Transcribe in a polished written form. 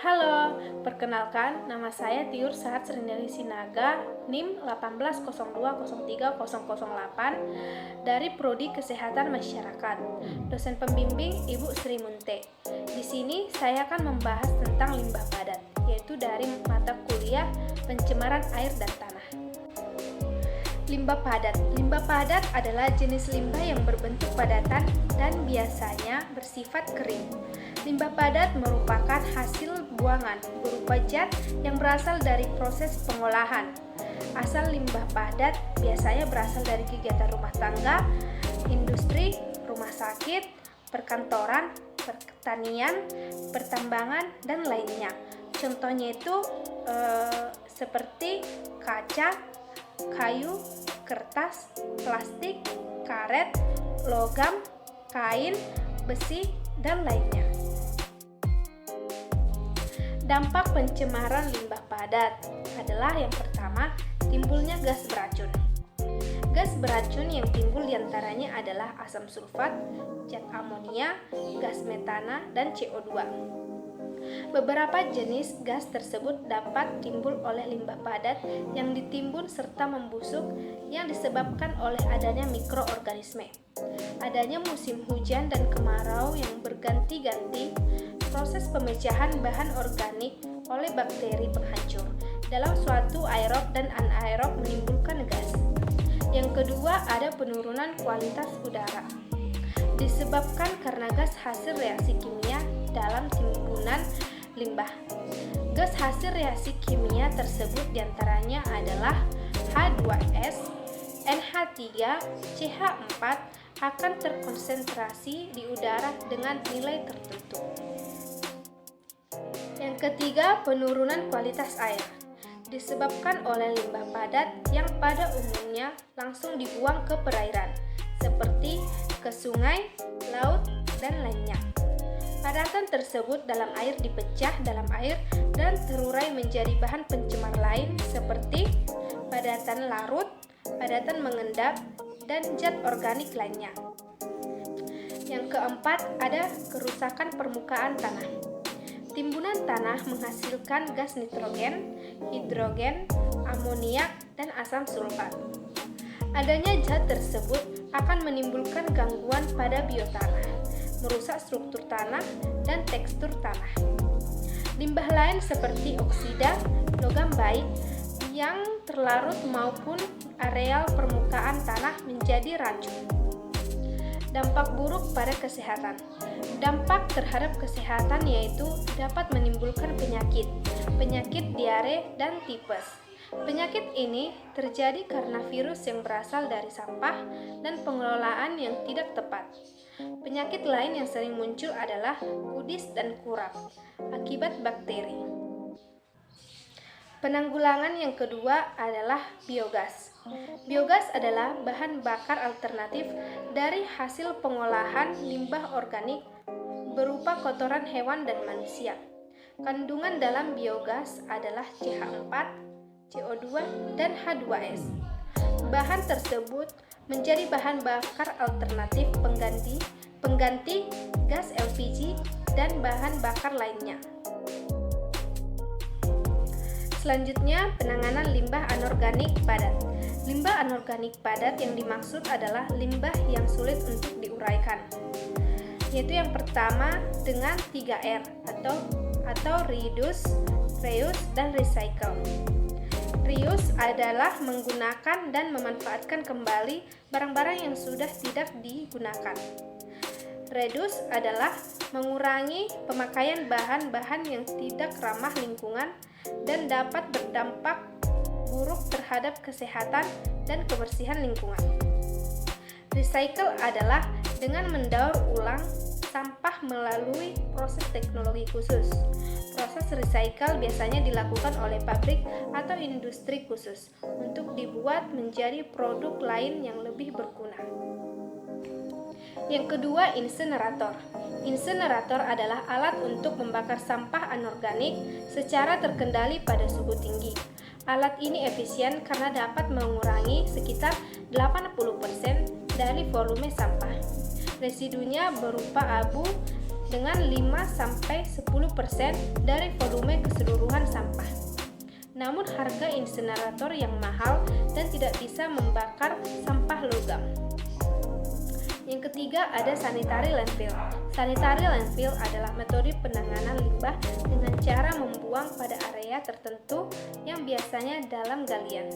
Halo, perkenalkan nama saya Tiur Sahat Srindari Sinaga, NIM 180303008 dari Prodi Kesehatan Masyarakat. Dosen pembimbing Ibu Sri Munte. Di sini saya akan membahas tentang limbah padat, yaitu dari mata kuliah Pencemaran Air dan Tanah. Limbah padat. Limbah padat adalah jenis limbah yang berbentuk padatan dan biasanya bersifat kering. Limbah padat merupakan hasil buangan berupa zat yang berasal dari proses pengolahan. Asal limbah padat biasanya berasal dari kegiatan rumah tangga, industri, rumah sakit, perkantoran, pertanian, pertambangan, dan lainnya. Contohnya itu seperti kaca, kayu, kertas, plastik, karet, logam, kain, besi, dan lainnya. Dampak pencemaran limbah padat adalah yang pertama, timbulnya gas beracun. Gas beracun yang timbul diantaranya adalah asam sulfat, zat amonia, gas metana, dan CO2. Beberapa jenis gas tersebut dapat timbul oleh limbah padat yang ditimbun serta membusuk yang disebabkan oleh adanya mikroorganisme. Adanya musim hujan dan kemarau yang berganti-ganti, proses pemecahan bahan organik oleh bakteri penghancur dalam suatu aerob dan anaerob menimbulkan gas. Yang kedua, ada penurunan kualitas udara. Disebabkan karena gas hasil reaksi kimia dalam timbunan limbah. Gas hasil reaksi kimia tersebut diantaranya adalah H2S, NH3, CH4 akan terkonsentrasi di udara dengan nilai tertentu. Yang ketiga, penurunan kualitas air. Disebabkan oleh limbah padat yang pada umumnya langsung dibuang ke perairan, seperti ke sungai, laut, dan lainnya. Padatan tersebut dalam air dipecah dalam air dan terurai menjadi bahan pencemar lain seperti padatan larut, padatan mengendap, dan zat organik lainnya. Yang keempat, ada kerusakan permukaan tanah. Timbunan tanah menghasilkan gas nitrogen, hidrogen, amoniak, dan asam sulfat. Adanya zat tersebut akan menimbulkan gangguan pada biotanah, merusak struktur tanah dan tekstur tanah. Limbah lain seperti oksida, logam baik yang terlarut maupun areal permukaan tanah menjadi racun. Dampak buruk pada kesehatan. Dampak terhadap kesehatan yaitu dapat menimbulkan penyakit diare dan tipes. Penyakit ini terjadi karena virus yang berasal dari sampah dan pengelolaan yang tidak tepat. Penyakit lain yang sering muncul adalah kudis dan kurap akibat bakteri. Penanggulangan yang kedua adalah biogas. Biogas adalah bahan bakar alternatif dari hasil pengolahan limbah organik berupa kotoran hewan dan manusia. Kandungan dalam biogas adalah CH4, CO2, dan H2S. Bahan tersebut menjadi bahan bakar alternatif pengganti gas LPG dan bahan bakar lainnya. Selanjutnya, penanganan limbah anorganik padat. Limbah anorganik padat yang dimaksud adalah limbah yang sulit untuk diuraikan. Yaitu yang pertama dengan 3R atau reduce, reuse, dan recycle. Reuse adalah menggunakan dan memanfaatkan kembali barang-barang yang sudah tidak digunakan. Reduce adalah mengurangi pemakaian bahan-bahan yang tidak ramah lingkungan dan dapat berdampak buruk terhadap kesehatan dan kebersihan lingkungan. Recycle adalah dengan mendaur ulang sampah melalui proses teknologi khusus. Proses recycle biasanya dilakukan oleh pabrik atau industri khusus untuk dibuat menjadi produk lain yang lebih berguna. Yang kedua, insinerator. Insinerator adalah alat untuk membakar sampah anorganik secara terkendali pada suhu tinggi. Alat ini efisien karena dapat mengurangi sekitar 80% dari volume sampah. Residunya berupa abu dengan 5-10% dari volume keseluruhan sampah. Namun harga insinerator yang mahal dan tidak bisa membakar sampah logam. Yang ketiga ada sanitary landfill. Sanitary landfill adalah metode penanganan limbah dengan cara membuang pada area tertentu yang biasanya dalam galian.